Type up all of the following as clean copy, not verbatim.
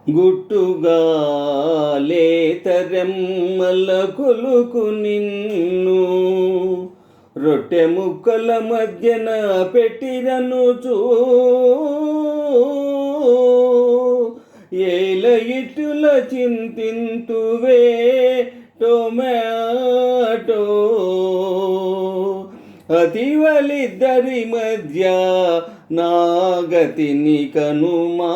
గుట్టుగా లేతరెమ్మల కొలుకు నిన్ను రొట్టె ముక్కల మధ్యన పెట్టిరనుచూ ఏల ఇటుల చింతింతువే టొమాటో అతివలిద్దరి మధ్య నాగతిని కనుమా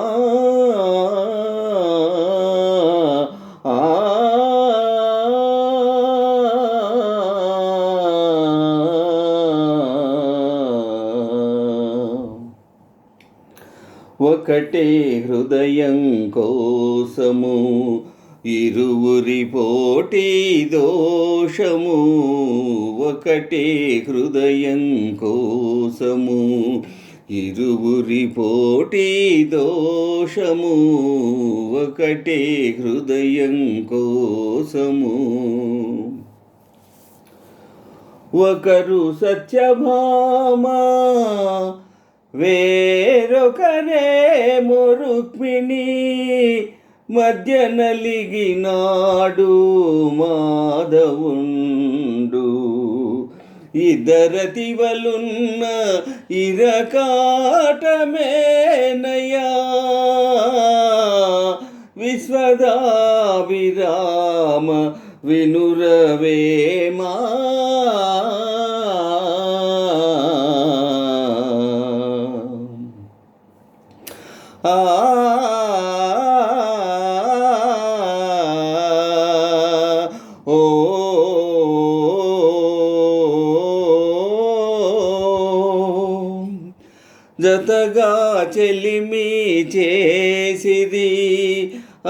ఒకటే హృదయం కోసము ఇరువురి పోటీ దోషము ఒకటే హృదయం కోసము ఇరువురి పోటీ దోషము ఒకటే హృదయం కోసము ఒకరు సత్యభామ వేరొకరేమో రుక్మిణి మధ్య నలిగినాడు మాధవుండు ఇద్దరతివలున్న ఇరకాటమేనయా విశ్వదాభిరామ వినురవేమా జతగా చెలిమి చేసిది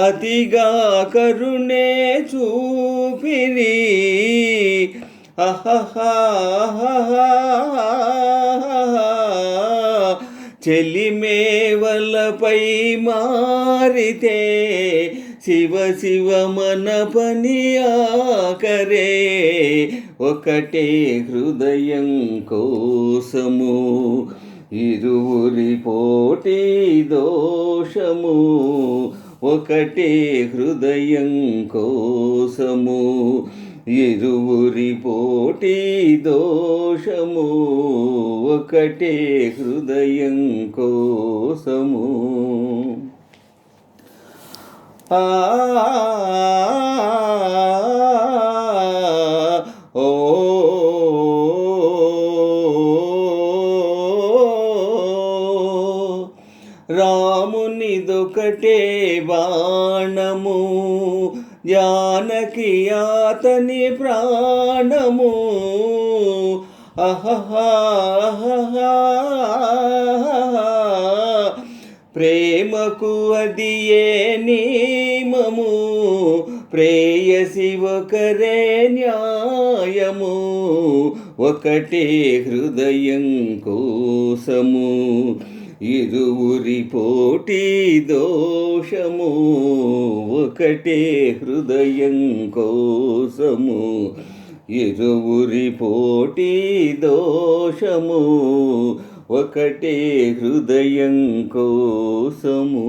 అతిగా కరుణే చూపిరి చెలిమేవలపై మారితే శివ శివ మన పని ఆకరే ఒకటే హృదయం కోసము ఇరువురి పోటీ దోషము ఒకటే హృదయం కోసము ఇరువురి పోటీ దోషము ఒకటే హృదయం కోసము రామునిదొకటే బాణము జానకి అతని ప్రాణము ప్రేమకు అది ఏ నియమము ప్రేయసి ఒకరే న్యాయము ఒకటే హృదయం కోసము ఇరువురి పోటీ దోషము ఒకటే హృదయం కోసము ఇరువురి పోటీ దోషము ఒకటే హృదయం కోసము